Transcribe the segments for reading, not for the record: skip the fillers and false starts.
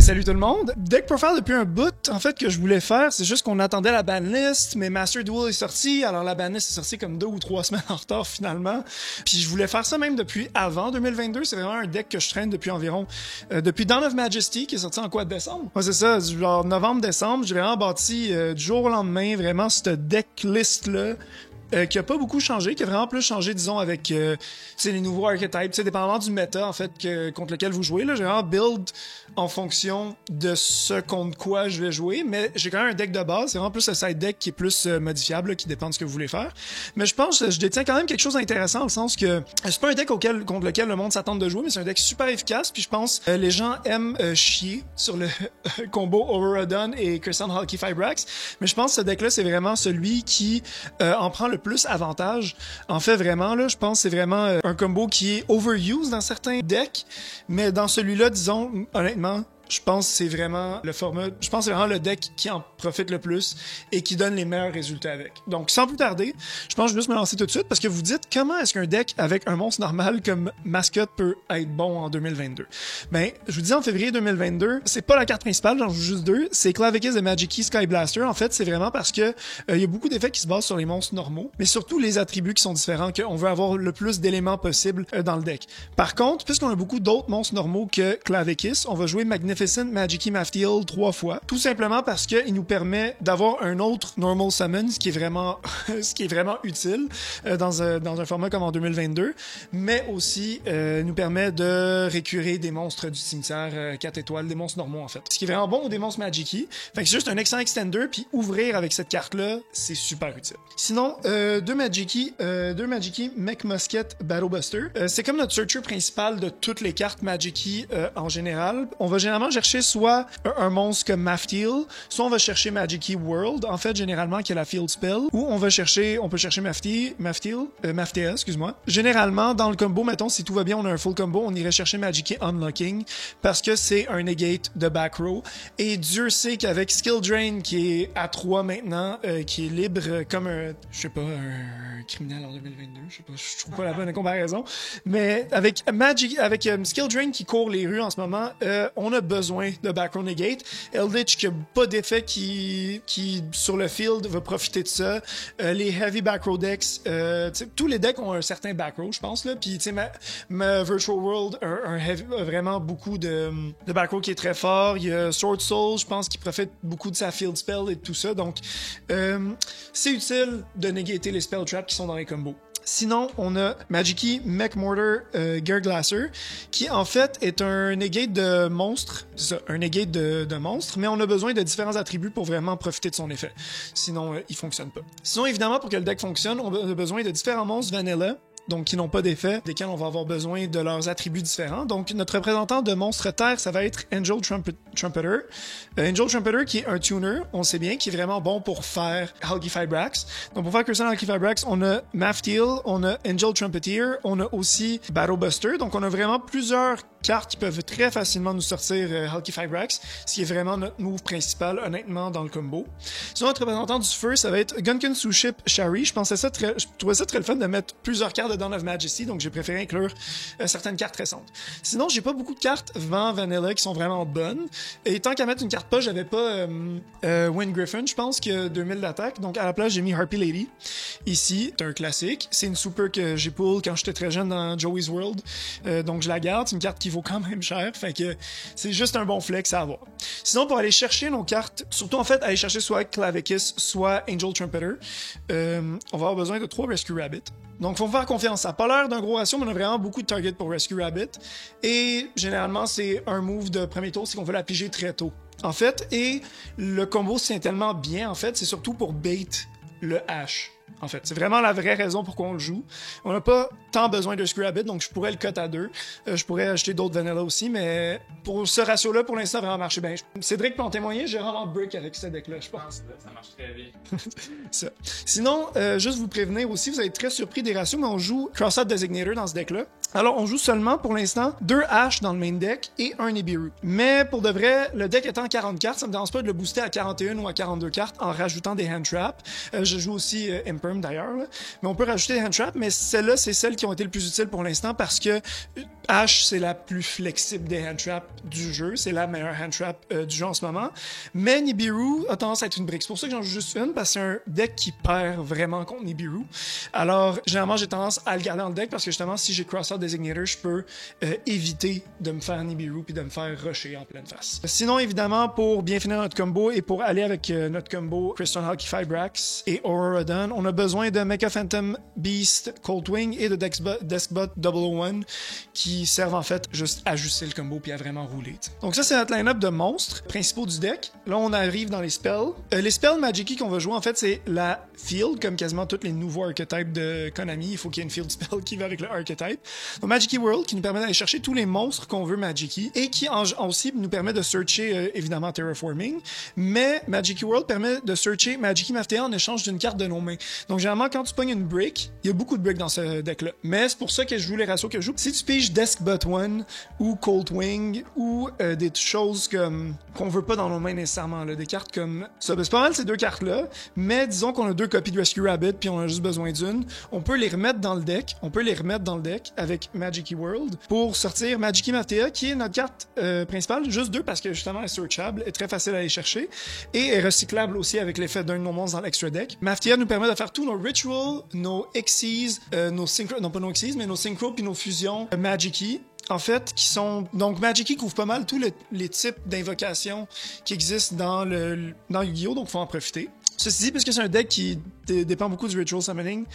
Salut tout le monde! Deck Profile depuis un bout, en fait, que je voulais faire, c'est juste qu'on attendait la banlist, mais Master Duel est sorti, alors la banlist est sortie comme 2 ou 3 semaines en retard finalement. Puis je voulais faire ça même depuis avant 2022, c'est vraiment un deck que je traîne depuis environ, depuis Dawn of Majesty, qui est sorti en quoi, décembre? Ouais, c'est ça, genre novembre-décembre, j'ai vraiment bâti du jour au lendemain, vraiment cette deck list-là. Qui a pas beaucoup changé, qui a vraiment plus changé, disons, avec les nouveaux archetypes, dépendamment du méta, en fait, contre lequel vous jouez. Là, j'ai vraiment build en fonction de ce contre quoi je vais jouer, mais j'ai quand même un deck de base. C'est vraiment plus le side deck qui est plus modifiable, là, qui dépend de ce que vous voulez faire. Mais je pense que je détiens quand même quelque chose d'intéressant, dans le sens que c'est pas un deck contre lequel le monde s'attend de jouer, mais c'est un deck super efficace, puis je pense les gens aiment chier sur le combo Overrodon et Kirsan Hulky Fibrax, mais je pense que ce deck-là, c'est vraiment celui qui en prend le plus avantage. En fait, vraiment, là, je pense que c'est vraiment un combo qui est overused dans certains decks, mais dans celui-là, disons, honnêtement, je pense que c'est vraiment le format, je pense que c'est vraiment le deck qui en profite le plus et qui donne les meilleurs résultats avec. Donc, sans plus tarder, je pense que je vais juste me lancer tout de suite parce que vous dites comment est-ce qu'un deck avec un monstre normal comme mascotte peut être bon en 2022? Ben, je vous dis en février 2022, c'est pas la carte principale, j'en joue juste deux, c'est Clavicus de Magic-Key Sky Blaster. En fait, c'est vraiment parce que il y a beaucoup d'effets qui se basent sur les monstres normaux, mais surtout les attributs qui sont différents, qu'on veut avoir le plus d'éléments possible dans le deck. Par contre, puisqu'on a beaucoup d'autres monstres normaux que Clavicus, on va jouer Magnificent Magic-Key Maftiel 3 fois, tout simplement parce qu'il nous permet d'avoir un autre Normal Summon, ce qui est vraiment utile dans un format comme en 2022, mais aussi nous permet de récurer des monstres du cimetière 4 étoiles, des monstres normaux en fait. Ce qui est vraiment bon aux des monstres Magic-Key. Fait que c'est juste un excellent extender, puis ouvrir avec cette carte-là, c'est super utile. Sinon, deux Magic-Key Mech Musket Battle Buster. C'est comme notre searcher principal de toutes les cartes Magic-Key en général. On va généralement chercher soit un monstre comme Maftiel, soit on va chercher Magic-Key World, en fait, généralement, qui est la Field Spell, ou on peut chercher Maftea, excuse-moi. Généralement, dans le combo, mettons, si tout va bien, on a un full combo, on irait chercher Magic-Key Unlocking, parce que c'est un negate de back row, et Dieu sait qu'avec Skill Drain, qui est à 3 maintenant, qui est libre comme un criminel en 2022, je trouve pas la bonne comparaison, mais avec Skill Drain qui court les rues en ce moment, on a besoin de back row negate. Eldritch qui a pas d'effet qui sur le field va profiter de ça. Les heavy back row decks, tous les decks ont un certain back row, je pense là. Puis tu sais ma Virtual World a vraiment beaucoup de back row qui est très fort. Il y a Sword Soul, je pense, qui profite beaucoup de sa field spell et tout ça. Donc c'est utile de négater les spell traps qui sont dans les combos. Sinon, on a Magic-Key Mech Mortar Gearglasser, qui en fait est un negate de monstre. C'est ça, un negate de monstre, mais on a besoin de différents attributs pour vraiment profiter de son effet. Sinon, il fonctionne pas. Sinon, évidemment, pour que le deck fonctionne, on a besoin de différents monstres vanilla, donc qui n'ont pas d'effet, desquels on va avoir besoin de leurs attributs différents. Donc, notre représentant de monstre terre, ça va être Angel Trumpeter. Angel Trumpeter, qui est un tuner, on sait bien, qui est vraiment bon pour faire Hulky Fibrax. Donc, pour faire Kirsan Hulky Fibrax, on a Maftiel, on a Angel Trumpeter, on a aussi Battle Buster. Donc, on a vraiment plusieurs cartes qui peuvent très facilement nous sortir Hulky Fibrax, ce qui est vraiment notre move principal, honnêtement, dans le combo. Sinon, notre représentant du feu, ça va être Gunkin Suship Shari. Je trouvais ça très le fun de mettre plusieurs cartes de Dawn of Majesty, donc j'ai préféré inclure certaines cartes récentes. Sinon, j'ai pas beaucoup de cartes vanilla qui sont vraiment bonnes. Et tant qu'à mettre une carte pas, j'avais pas Wind Griffin, je pense, que 2000 d'attaque. Donc à la place, j'ai mis Harpy Lady. Ici, c'est un classique. C'est une super que j'ai pull quand j'étais très jeune dans Joey's World. Donc je la garde. C'est une carte qui vaut quand même cher. Fait que c'est juste un bon flex à avoir. Sinon, pour aller chercher nos cartes, surtout en fait, aller chercher soit Clavicus, soit Angel Trumpeter, on va avoir besoin de 3 Rescue Rabbit. Donc, faut me faire confiance. Ça n'a pas l'air d'un gros ratio, mais on a vraiment beaucoup de targets pour Rescue Rabbit. Et généralement, c'est un move de premier tour, c'est qu'on veut la piger très tôt. En fait, et le combo se tient tellement bien, en fait, c'est surtout pour bait le H. En fait, c'est vraiment la vraie raison pourquoi on le joue. On n'a pas tant besoin de Rescue Rabbit, donc je pourrais le cut à 2. Je pourrais acheter d'autres vanilla aussi, mais pour ce ratio-là, pour l'instant, ça a vraiment marché bien. Cédric peut en témoigner, j'ai vraiment brick avec ce deck-là, je pense. Ça marche très bien. Ça. Sinon, juste vous prévenir aussi, vous allez être très surpris des ratios, mais on joue Cross-Out Designator dans ce deck-là. Alors, on joue seulement, pour l'instant, 2 H dans le main deck et 1 Nibiru. Mais pour de vrai, le deck étant 40 cartes, ça me dérange pas de le booster à 41 ou à 42 cartes en rajoutant des hand traps. Je joue aussi Imperm d'ailleurs, là. Mais on peut rajouter des hand traps, mais celles-là, c'est celles qui ont été le plus utiles pour l'instant parce que Ash, c'est la plus flexible des hand traps du jeu. C'est la meilleure hand trap du jeu en ce moment. Mais Nibiru a tendance à être une brique. C'est pour ça que j'en joue juste une, parce que c'est un deck qui perd vraiment contre Nibiru. Alors, généralement, j'ai tendance à le garder dans le deck parce que justement, si j'ai Crossout Designator, je peux éviter de me faire Nibiru puis de me faire rusher en pleine face. Sinon, évidemment, pour bien finir notre combo et pour aller avec notre combo Crystal Hockey Fibrax et Auroradon, on a besoin de Mecha Phantom Beast Coldwing et de Deskbot 001 qui servent en fait juste à ajuster le combo puis à vraiment rouler. T'sais. Donc ça, c'est notre line-up de monstres principaux du deck. Là, on arrive dans les spells. Les spells Magic qu'on va jouer, en fait, c'est la field, comme quasiment tous les nouveaux archetypes de Konami. Il faut qu'il y ait une field spell qui va avec le archetype. Donc Magic World, qui nous permet d'aller chercher tous les monstres qu'on veut Magic et qui aussi nous permet de searcher, évidemment, Terraforming. Mais Magic World permet de searcher Magic Maftea en échange d'une carte de nos mains. Donc généralement, quand tu pognes une brick, il y a beaucoup de bricks dans ce deck-là. Mais c'est pour ça que je joue les ratios que je joue. Si tu piges Deskbot 1 ou Coldwing ou des choses comme qu'on veut pas dans nos mains nécessairement, là, des cartes comme ça, ben, c'est pas mal ces deux cartes-là, mais disons qu'on a deux copies de Rescue Rabbit puis on a juste besoin d'une, on peut les remettre dans le deck, avec Magic World pour sortir Magic Maftea qui est notre carte principale, juste deux parce que justement elle est searchable, est très facile à aller chercher et est recyclable aussi avec l'effet d'un de nos monstres dans l'extra deck. Maftea nous permet de faire tous nos rituals, nos Xyz, nos synchro, non pas nos Xyz, mais nos synchro puis nos fusions Magic-y. En fait, qui sont... Donc, Magic couvre pas mal tous les types d'invocations qui existent dans Yu-Gi-Oh! Donc, il faut en profiter. Ceci dit, puisque c'est un deck qui dépend beaucoup du Ritual Summoning,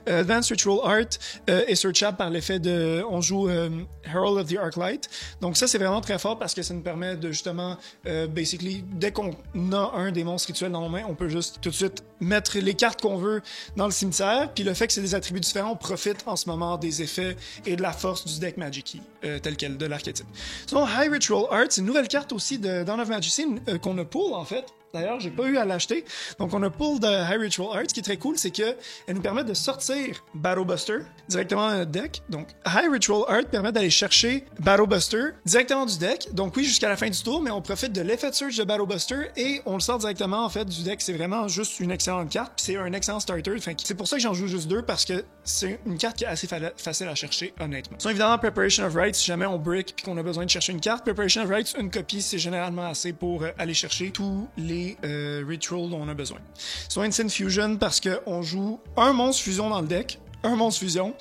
Advanced Ritual Art est searchable par l'effet de... On joue Herald of the Arclight. Donc ça, c'est vraiment très fort parce que ça nous permet de justement, basically, dès qu'on a un des monstres rituels dans nos mains, on peut juste tout de suite mettre les cartes qu'on veut dans le cimetière. Puis le fait que c'est des attributs différents, on profite en ce moment des effets et de la force du deck Magic tel quel, de l'archétype. Sinon, High Ritual Art, c'est une nouvelle carte aussi de Dawn of Majesty qu'on a pull en fait. D'ailleurs, j'ai pas eu à l'acheter. Donc, on a pull de High Ritual Art. Ce qui est très cool, c'est que elle nous permet de sortir Battle Buster directement dans notre deck. Donc, High Ritual Art permet d'aller chercher Battle Buster directement du deck. Donc, oui, jusqu'à la fin du tour, mais on profite de l'effet de search de Battle Buster et on le sort directement, en fait, du deck. C'est vraiment juste une excellente carte. Puis c'est un excellent starter. Enfin, c'est pour ça que j'en joue juste deux, parce que c'est une carte qui est assez facile à chercher, honnêtement. Sinon, évidemment, Preparation of Rites, si jamais on brick puis qu'on a besoin de chercher une carte, Preparation of Rites, une copie, c'est généralement assez pour aller chercher tous les rituals dont on a besoin. Soit Instant Fusion parce qu'on joue un monstre fusion dans le deck, un monstre fusion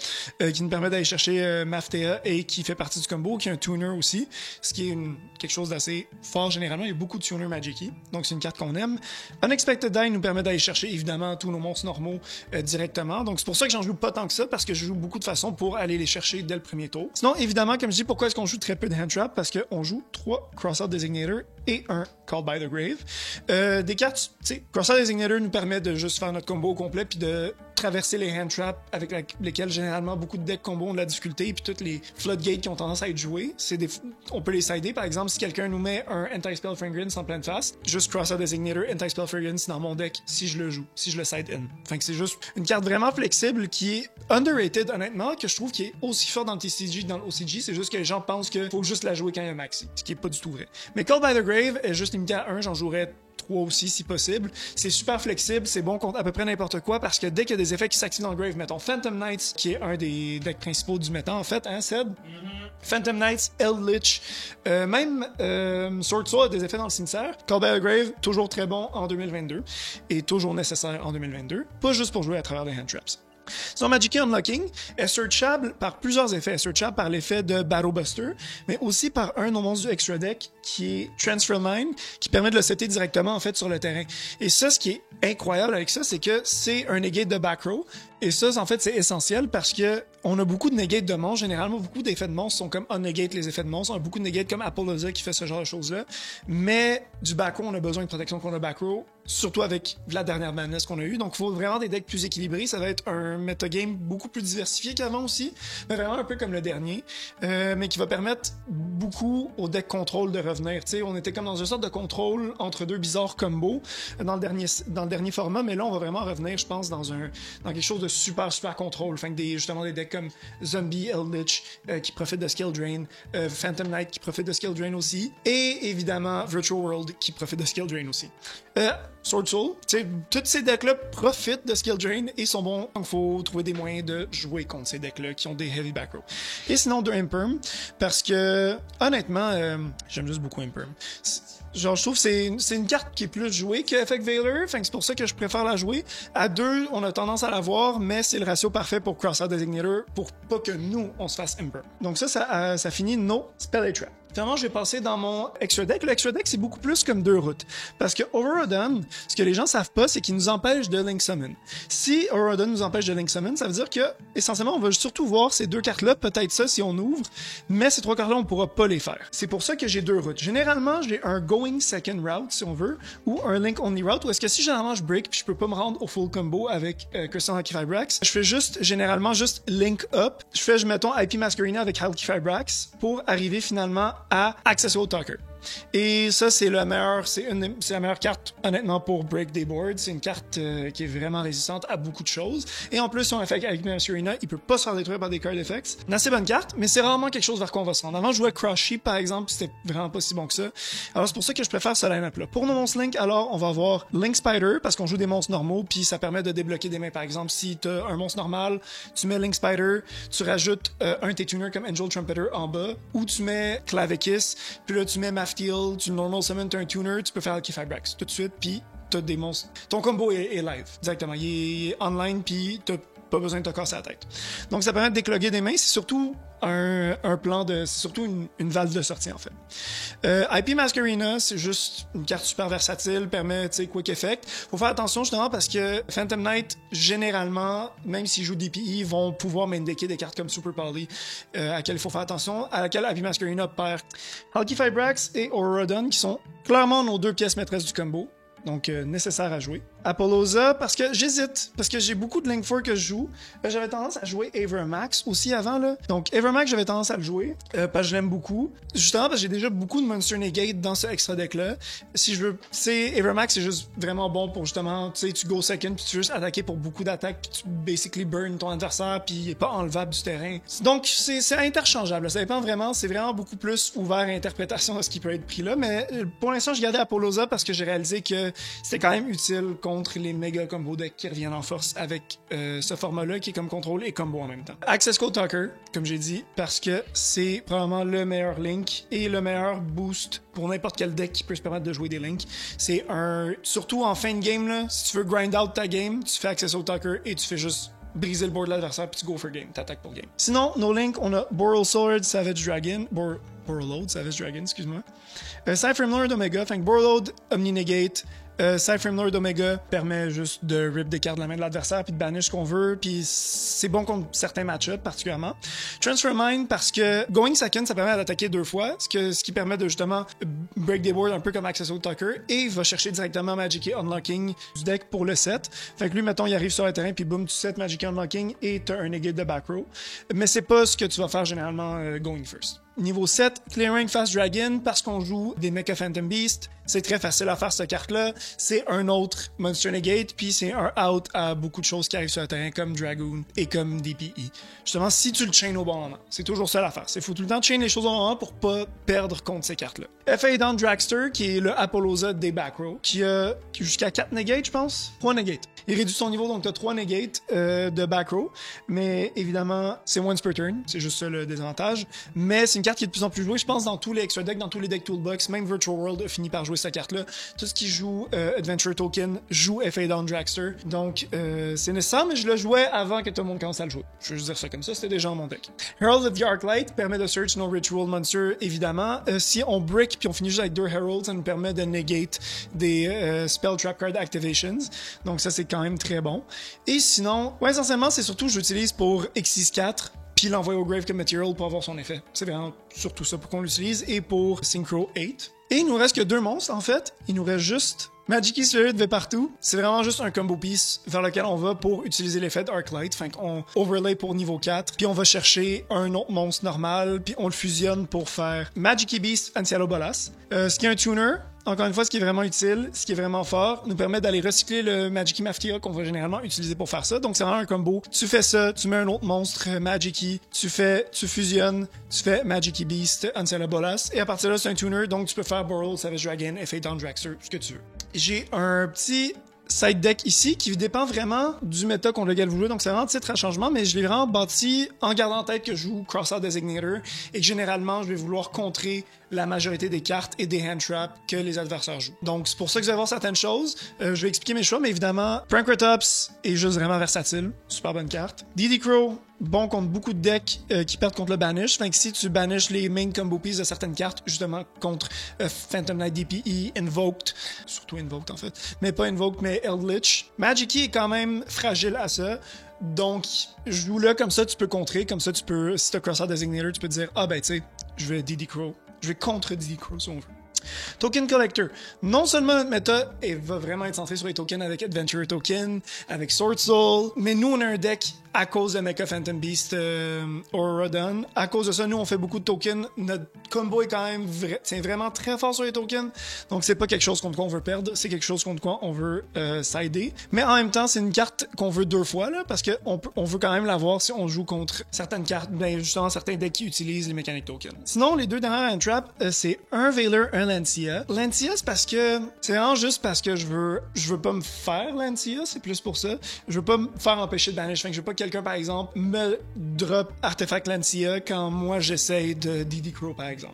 qui nous permet d'aller chercher Maftea et qui fait partie du combo, qui est un tuner aussi, ce qui est quelque chose d'assez fort généralement. Il y a beaucoup de tuner Magic-y, donc c'est une carte qu'on aime. Unexpected Die nous permet d'aller chercher évidemment tous nos monstres normaux directement, donc c'est pour ça que j'en joue pas tant que ça, parce que je joue beaucoup de façons pour aller les chercher dès le premier tour. Sinon, évidemment, comme je dis, pourquoi est-ce qu'on joue très peu de hand trap? Parce qu'on joue 3 Crossout Designator et un Called by the Grave. Des cartes, tu sais, Crossout Designator nous permet de juste faire notre combo au complet puis de traverser les hand traps avec lesquels généralement beaucoup de decks combo ont de la difficulté, puis toutes les floodgates qui ont tendance à être joués, on peut les sider. Par exemple, si quelqu'un nous met un Anti-Spell Fragrance en pleine face, juste Crossout Designator, Anti-Spell Fragrance dans mon deck si je le joue, si je le side in. Enfin, c'est juste une carte vraiment flexible qui est underrated, honnêtement, que je trouve qui est aussi fort dans le TCG que dans le OCG. C'est juste que les gens pensent qu'il faut juste la jouer quand il y a un maxi, ce qui est pas du tout vrai. Mais Called by the Grave est juste limité à 1, j'en jouerais 3 aussi si possible. C'est super flexible, c'est bon contre à peu près n'importe quoi, parce que dès qu'il y a des effets qui s'activent dans le Grave, mettons Phantom Knights, qui est un des decks principaux du méta en fait, hein Seb? Phantom Knights, Eldritch, même Sword Soul a des effets dans le cimetière. Called by the Grave, toujours très bon en 2022 et toujours nécessaire en 2022, pas juste pour jouer à travers les hand traps. Sinon, Magic Unlocking est searchable par plusieurs effets. Elle est searchable par l'effet de Battle Buster, mais aussi par un non monstre du extra deck qui est Transfer Line, qui permet de le setter directement en fait sur le terrain. Et ça, ce qui est incroyable avec ça, c'est que c'est un negate de back row. Et ça, en fait, c'est essentiel parce que on a beaucoup de negates de monstres. Généralement, beaucoup d'effets de monstres sont comme unnegate les effets de monstres. On a beaucoup de negates comme Apollousa qui fait ce genre de choses-là. Mais du back row, on a besoin de protection contre le back row, surtout avec la dernière madness qu'on a eue. Donc, il faut vraiment des decks plus équilibrés. Ça va être un metagame beaucoup plus diversifié qu'avant aussi, mais vraiment un peu comme le dernier, mais qui va permettre beaucoup au deck contrôle de revenir. Tu sais, on était comme dans une sorte de contrôle entre deux bizarres combos dans le dernier format, mais là, on va vraiment revenir, je pense, dans quelque chose de super contrôle. Enfin, justement des decks comme Zombie, Eldritch qui profitent de Skill Drain, Phantom Knight qui profite de Skill Drain aussi, et évidemment Virtual World qui profite de Skill Drain aussi. Sword Soul. T'sais, tous ces decks-là profitent de Skill Drain et sont bons, donc il faut trouver des moyens de jouer contre ces decks-là qui ont des heavy back row. Et sinon, de Imperm, parce que, honnêtement, j'aime juste beaucoup Imperm. Genre, je trouve que c'est une carte qui est plus jouée que Effect Veiler, c'est pour ça que je préfère la jouer. À 2, on a tendance à la voir, mais c'est le ratio parfait pour Crossout Designator pour pas que nous, on se fasse Imperm. Donc ça finit nos Spell Trap. Finalement, je vais passer dans mon extra deck. Le extra deck, c'est beaucoup plus comme 2 routes. Parce que Overrodden, ce que les gens savent pas, c'est qu'il nous empêche de Link Summon. Si Overrodden nous empêche de Link Summon, ça veut dire que, essentiellement, on va surtout voir ces 2 cartes-là, peut-être ça si on ouvre, mais ces 3 cartes-là, on pourra pas les faire. C'est pour ça que j'ai 2 routes. Généralement, j'ai un Going Second Route, si on veut, ou un Link Only Route, ou est-ce que si généralement je break puis je peux pas me rendre au full combo avec Crystal Hulky Fibrax, je fais généralement juste Link Up. Je mettons, IP Masquerena avec Hulky Fibrax pour arriver finalement à Accessible Talker. Et ça, c'est la meilleure carte, honnêtement, pour break des boards. C'est une carte qui est vraiment résistante à beaucoup de choses. Et en plus, si on fait avec Masquerena, il peut pas se faire détruire par des card effects. Une assez bonne carte, mais c'est rarement quelque chose vers quoi on va se rendre. Avant, je jouais Cross Sheep, par exemple, c'était vraiment pas si bon que ça. Alors, c'est pour ça que je préfère ce line-up-là. Pour nos monstres Link, alors, on va avoir Link Spider, parce qu'on joue des monstres normaux, puis ça permet de débloquer des mains. Par exemple, si t'as un monstre normal, tu mets Link Spider, tu rajoutes un de tes tuners comme Angel Trumpeter en bas, ou tu mets Clavicus, puis là, tu mets Maftiel, tu normal summon, t'as un tuner, tu peux faire Hulky Fibrax tout de suite, puis t'as des monstres. Ton combo est live, directement. Il est online, puis t'as pas besoin de te casser la tête. Donc, ça permet de décloguer des mains. C'est surtout un plan de... C'est surtout une valve de sortie, en fait. IP Masquerena, c'est juste une carte super versatile, permet, tu sais, Quick Effect. Faut faire attention, justement, parce que Phantom Knight, généralement, même s'ils jouent DPI, vont pouvoir maindecker des cartes comme Super Poly, à laquelle il faut faire attention, à laquelle IP Masquerena perd Hulky Fibrax et Overrodden, qui sont clairement nos 2 pièces maîtresses du combo. Donc, nécessaire à jouer. Apollousa, parce que j'hésite, parce que j'ai beaucoup de Link 4 que je joue. J'avais tendance à jouer Avermax aussi avant, là. Donc, Avermax, j'avais tendance à le jouer, parce que je l'aime beaucoup. Justement, parce que j'ai déjà beaucoup de Monster Negate dans ce extra deck-là. Si je veux, tu sais, Avermax, c'est juste vraiment bon pour justement, tu sais, tu go second, puis tu veux juste attaquer pour beaucoup d'attaques, puis tu basically burn ton adversaire, puis il est pas enlevable du terrain. Donc, c'est interchangeable. Ça dépend vraiment, c'est vraiment beaucoup plus ouvert à interprétation de ce qui peut être pris là. Mais pour l'instant, je gardais Apollousa parce que j'ai réalisé que c'était quand même utile contre les méga combo decks qui reviennent en force avec ce format-là qui est comme contrôle et combo en même temps. Access Code Talker, comme j'ai dit, parce que c'est probablement le meilleur Link et le meilleur boost pour n'importe quel deck qui peut se permettre de jouer des Links. C'est surtout en fin de game, là, si tu veux grind out ta game, tu fais Access Code Talker et tu fais juste briser le board de l'adversaire puis tu go for game, t'attaques pour game. Sinon, nos Link, on a Boral Sword, Savage Dragon, Borreload, Savage Dragon, excuse-moi. Cypherm Lord Omega, Borreload, Omni Negate. Cypherm Lord Omega permet juste de rip des cartes de la main de l'adversaire puis de bannir ce qu'on veut, puis c'est bon contre certains match-ups particulièrement. Transfer Mind parce que Going Second, ça permet d'attaquer 2 fois, ce qui permet de justement break des boards un peu comme Access Talker, et il va chercher directement Magic et Unlocking du deck pour le set. Fait que lui, mettons, il arrive sur le terrain puis boum, tu set Magic et Unlocking et t'as un negate de back row. Mais c'est pas ce que tu vas faire généralement Going First. Niveau 7, Clearing Fast Dragon, parce qu'on joue des Mecha Phantom Beast, c'est très facile à faire cette carte-là. C'est un autre Monster Negate, puis c'est un out à beaucoup de choses qui arrivent sur le terrain, comme Dragoon et comme DPI. Justement, si tu le chain au bon moment, c'est toujours ça l'affaire. Il faut tout le temps chain les choses au bon moment pour pas perdre contre ces cartes-là. FA Down Dragster, qui est le Apollousa des back row, qui a jusqu'à 4 Negate, je pense. 3 Negate. Il réduit son niveau, donc tu as 3 Negate de back row, mais évidemment, c'est once per turn, c'est juste ça le désavantage. Mais c'est une carte qui est de plus en plus jouée, je pense, dans tous les extra decks, dans tous les decks toolbox, même Virtual World a fini par jouer cette carte-là. Tout ce qui joue Adventure Token joue FA Down Dragster, donc c'est nécessaire, mais je le jouais avant que tout le monde commence à le jouer. Je vais juste dire ça comme ça, c'était déjà dans mon deck. Herald of the Arclight permet de search nos Ritual Monster, évidemment. Si on brick puis on finit juste avec 2 Heralds, ça nous permet de negate des Spell Trap Card Activations, donc ça c'est quand même très bon. Et sinon, ouais, essentiellement, c'est surtout j'utilise pour X64 puis l'envoyer au grave comme material pour avoir son effet. C'est vraiment surtout ça pour qu'on l'utilise, et pour Synchro 8. Et il nous reste que 2 monstres, en fait. Il nous reste juste Magic Spirit de partout. C'est vraiment juste un combo piece vers lequel on va pour utiliser l'effet d'Arclight. Fait qu'on overlay pour niveau 4, puis on va chercher un autre monstre normal, puis on le fusionne pour faire Magic Beast Ancialo Bolas. Ce qui est un tuner, encore une fois, ce qui est vraiment utile, ce qui est vraiment fort, nous permet d'aller recycler le Magic Maftia qu'on va généralement utiliser pour faire ça. Donc c'est vraiment un combo. Tu fais ça, tu mets un autre monstre Magic, tu fusionnes, tu fais Magic Beast Ancialo Bolas, et à partir de là, c'est un tuner, donc tu peux faire Boral, Savage Dragon, FA Down Dragster, ce que tu veux. j'ai un petit side deck ici qui dépend vraiment du méta contre lequel vous jouez, donc c'est vraiment titre à changement, mais je l'ai vraiment bâti en gardant en tête que je joue Crossout Designator et que généralement je vais vouloir contrer la majorité des cartes et des hand traps que les adversaires jouent. Donc c'est pour ça que vous allez voir certaines choses. Je vais expliquer mes choix, mais évidemment, Prankratops est juste vraiment versatile. Super bonne carte. DD Crow, bon contre beaucoup de decks qui perdent contre le banish. Fait que si tu banishes les main combo pieces de certaines cartes, justement contre Phantom Knight DPE, Invoked, surtout Invoked en fait, mais pas Invoked, mais Eldritch. Magic-Key est quand même fragile à ça. Donc, joue-le comme ça, tu peux contrer. Comme ça, tu peux, si t'as Crossout Designator, tu peux te dire, ah ben tu sais, je vais DD Crow. Je vais contre DD Crow si on veut. Token Collector. Non seulement notre méta va vraiment être centré sur les tokens avec Adventure Token, avec Sword Soul, mais nous on a un deck à cause de Mecha Phantom Beast Aurora Dawn. À cause de ça, nous on fait beaucoup de tokens. Notre combo est quand même vraiment très fort sur les tokens. Donc c'est pas quelque chose contre quoi on veut perdre, c'est quelque chose contre quoi on veut sider. Mais en même temps, c'est une carte qu'on veut deux fois là, parce qu'on veut quand même l'avoir si on joue contre certaines cartes, ben justement certains decks qui utilisent les mécaniques tokens. Sinon, les deux dernières hand traps, c'est un Veiler, un Lancia. Lancia, c'est parce que c'est vraiment juste parce que je veux pas me faire Lancia, c'est plus pour ça. Je veux pas me faire empêcher de banish. Fait que je veux pas que quelqu'un, par exemple, me drop Artefact Lancia quand moi j'essaye de DD Crow, par exemple.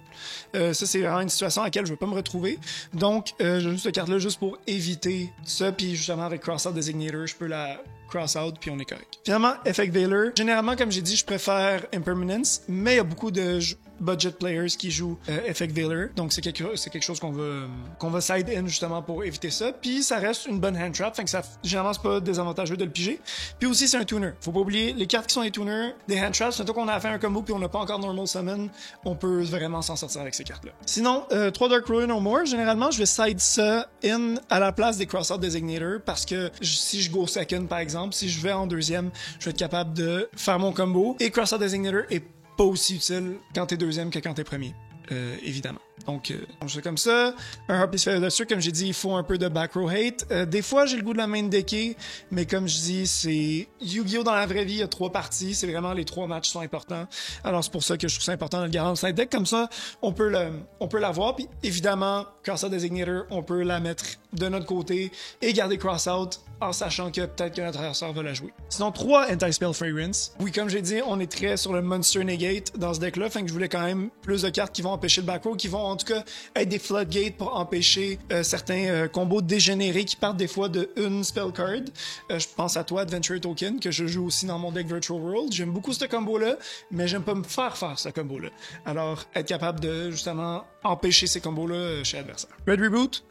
Ça, c'est vraiment une situation à laquelle je veux pas me retrouver. Donc, j'ai juste cette carte-là juste pour éviter ça. Puis justement, avec Crossout Designator, je peux la cross-out, puis on est correct. Finalement, Effect Veiler. Généralement, comme j'ai dit, je préfère Impermanence, mais il y a beaucoup de budget players qui jouent Effect Veiler. Donc, c'est quelque chose qu'on va side in justement pour éviter ça. Puis, ça reste une bonne hand trap. Fait que ça, généralement, c'est pas désavantageux de le piger. Puis aussi, c'est un tuner. Faut pas oublier, les cartes qui sont des tuners, des hand traps, surtout qu'on a fait un combo puis on n'a pas encore normal summon, on peut vraiment s'en sortir avec ces cartes-là. Sinon, 3 Dark Ruin or more, généralement, je vais side ça in à la place des Crossout Designator parce que si je go second, par exemple, si je vais en deuxième, je vais être capable de faire mon combo. Et Crossout Designator est pas aussi utile quand t'es deuxième que quand t'es premier. Évidemment. Donc, on fait comme ça. Un Harpy's Feather, comme j'ai dit, il faut un peu de back row hate. Des fois, j'ai le goût de la main decker, mais comme je dis, c'est Yu-Gi-Oh! Dans la vraie vie, il y a 3 parties. C'est vraiment les 3 matchs sont importants. Alors, c'est pour ça que je trouve ça important de le garder dans le side deck. Comme ça, on peut l'avoir. Puis, évidemment, Crossout Designator, on peut la mettre de notre côté et garder Crossout en sachant que peut-être que notre adversaire va la jouer. Sinon, 3 Anti-Spell Fragrance. Oui, comme j'ai dit, on est très sur le Monster Negate dans ce deck-là. Fait que je voulais quand même plus de cartes qui vont empêcher le back row, qui vont en tout cas être des floodgates pour empêcher certains combos dégénérés qui partent des fois de une spell card. Je pense à toi, Adventure Token, que je joue aussi dans mon deck Virtual World. J'aime beaucoup ce combo-là, mais j'aime pas me faire ce combo-là. Alors, être capable de justement empêcher ces combos-là chez l'adversaire. Red Reboot,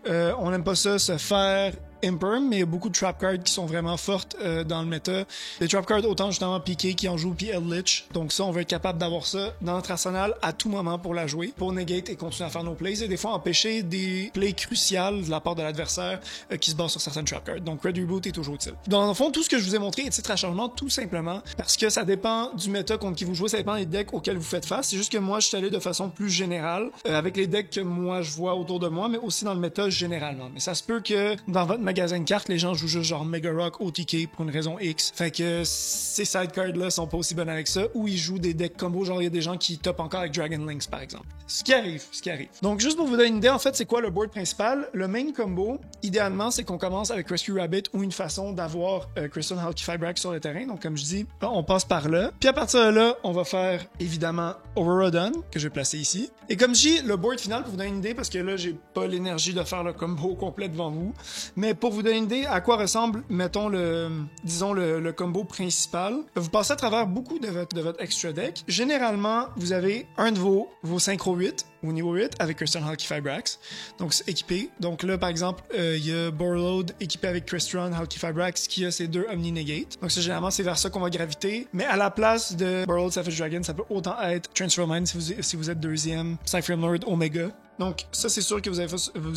on n'aime pas ça, se faire Imperm, mais il y a beaucoup de trap cards qui sont vraiment fortes dans le méta. Les trap cards, autant justement PK qui en joue, puis Eldritch. Donc ça, on va être capable d'avoir ça dans notre arsenal à tout moment pour la jouer, pour negate et continuer à faire nos plays, et des fois empêcher des plays cruciales de la part de l'adversaire qui se basent sur certaines trap cards. Donc Red Reboot est toujours utile. Dans le fond, tout ce que je vous ai montré est titre à changement, tout simplement parce que ça dépend du méta contre qui vous jouez, ça dépend des decks auxquels vous faites face. C'est juste que moi, je suis allé de façon plus générale avec les decks que moi je vois autour de moi, mais aussi dans le méta généralement. Mais ça se peut que dans votre magasin de cartes, les gens jouent juste genre Mega Rock, OTK pour une raison X. Fait que ces sidecards-là sont pas aussi bonnes avec ça, ou ils jouent des decks combo, genre il y a des gens qui topent encore avec Dragon Lynx par exemple. Ce qui arrive. Donc juste pour vous donner une idée, en fait, c'est quoi le board principal? Le main combo, idéalement, c'est qu'on commence avec Rescue Rabbit ou une façon d'avoir Crystal Hulky Fibrax sur le terrain. Donc comme je dis, on passe par là. Puis à partir de là, on va faire évidemment Aurora Dawn, que je vais placer ici. Et comme je dis, le board final, pour vous donner une idée, parce que là, j'ai pas l'énergie de faire le combo complet devant vous, mais pour vous donner une idée à quoi ressemble, mettons, le combo principal, vous passez à travers beaucoup de votre extra deck. Généralement, vous avez un de vos synchro 8, au niveau 8, avec Crystal Hulky Fibrax. Donc, c'est équipé. Donc là, par exemple, il y a Borreload équipé avec Crystron Hulky Fibrax qui a ses 2 Omni Negate. Donc, généralement, c'est vers ça qu'on va graviter. Mais à la place de Borreload Savage Dragon, ça peut autant être Transfer Mind si vous êtes deuxième, Cypher Lord Omega. Donc, ça, c'est sûr que vous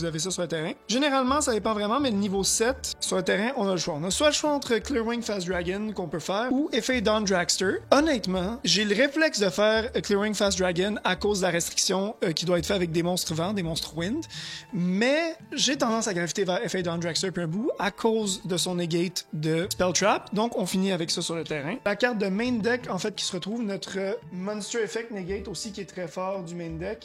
avez ça sur le terrain. Généralement, ça dépend vraiment, mais le niveau 7, sur le terrain, on a le choix. On a soit le choix entre Clearwing Fast Dragon, qu'on peut faire, ou Effet Dawn Dragster. Honnêtement, j'ai le réflexe de faire Clearwing Fast Dragon à cause de la restriction qui doit être fait avec des monstres vent, des monstres wind. Mais j'ai tendance à graviter vers F.A. Dawndraxer puis un bout à cause de son negate de Spell Trap. Donc, on finit avec ça sur le terrain. La carte de main deck, en fait, qui se retrouve, notre Monster Effect Negate aussi, qui est très fort du main deck.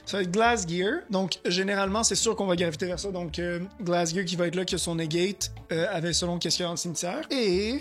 Ça va être Glass Gear. Donc, généralement, c'est sûr qu'on va graviter vers ça. Donc, Glass Gear qui va être là, que son negate avait selon qu'est-ce qu'il y a dans le cimetière. Et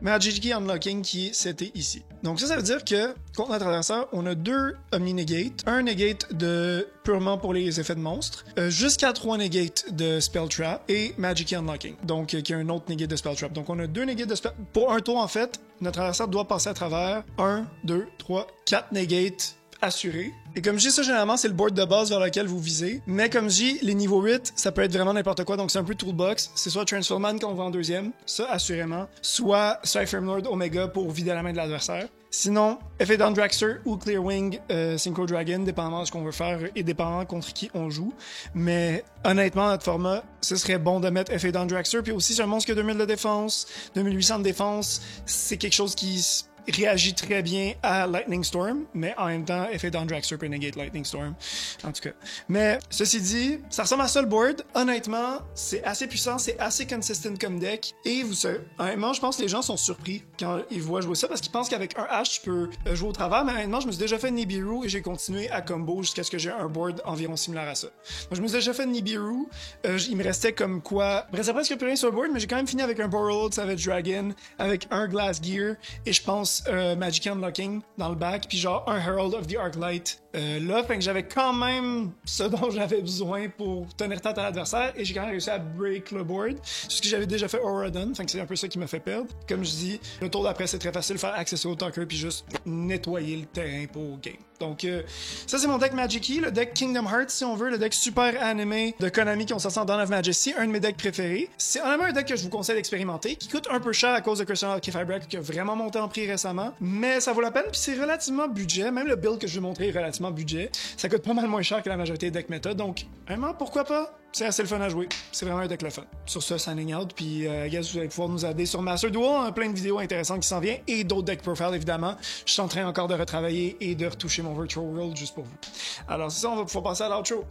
Magic Key Unlocking qui c'était ici. Donc ça veut dire que contre notre adversaire, on a 2 Omni Negate, un Negate de purement pour les effets de monstres, jusqu'à 3 Negate de Spell Trap et Magic Key Unlocking. Donc qui a un autre Negate de Spell Trap. Donc on a 2 Negate de Spell... Pour un tour en fait, notre adversaire doit passer à travers 1, 2, 3, 4 Negate assuré. Et comme je dis ça, généralement, c'est le board de base vers lequel vous visez. Mais comme je dis, les niveaux 8, ça peut être vraiment n'importe quoi. Donc, c'est un peu toolbox. C'est soit Transforman qu'on va en deuxième, ça, assurément. Soit Cypher Lord Omega pour vider la main de l'adversaire. Sinon, F.A. Dawndraxer ou Clearwing Synchro Dragon, dépendamment de ce qu'on veut faire et dépendamment contre qui on joue. Mais honnêtement, notre format, ce serait bon de mettre F.A. Dawndraxer. Puis aussi, c'est un monstre qui a 2000 de défense, 2800 de défense. C'est quelque chose qui réagit très bien à Lightning Storm, mais en même temps, F.A. Dawndraxer peut negate Lightning Storm. En tout cas. Mais, ceci dit, ça ressemble à ça le board. Honnêtement, c'est assez puissant, c'est assez consistent comme deck. Et vous savez, honnêtement, je pense que les gens sont surpris quand ils voient jouer ça parce qu'ils pensent qu'avec un H, tu peux jouer au travers. Mais honnêtement, je me suis déjà fait Nibiru et j'ai continué à combo jusqu'à ce que j'ai un board environ similaire à ça. Donc, je me suis déjà fait Nibiru. Il me restait comme quoi. Il me restait presque plus rien sur le board, mais j'ai quand même fini avec un Borrowed Savage Dragon, avec un Glass Gear et je pense Magic Unlocking dans le back, puis genre un Herald of the Arclight là, fait que j'avais quand même ce dont j'avais besoin pour tenir tête à l'adversaire et j'ai quand même réussi à break le board, ce que j'avais déjà fait Aura Done, fait que c'est un peu ça qui m'a fait perdre. Comme je dis, le tour d'après c'est très facile, faire accesser au talker puis juste nettoyer le terrain pour game. Donc ça c'est mon deck Magic-y, le deck Kingdom Hearts si on veut, le deck super animé de Konami qui ont sorti en Dawn of Majesty, un de mes decks préférés. C'est honnêtement un deck que je vous conseille d'expérimenter, qui coûte un peu cher à cause de Crystal Archifabric qui a vraiment monté en prix récemment, mais ça vaut la peine puis c'est relativement budget, même le build que je vais montrer est relativement budget. Ça coûte pas mal moins cher que la majorité des decks méta, donc vraiment pourquoi pas? C'est assez le fun à jouer. C'est vraiment un deck le fun. Sur ce, signing out, puis guys, vous allez pouvoir nous aider sur Master Duel, plein de vidéos intéressantes qui s'en viennent, et d'autres deck profiles évidemment. Je suis en train encore de retravailler et de retoucher mon Virtual World juste pour vous. Alors c'est ça, on va pouvoir passer à l'outro.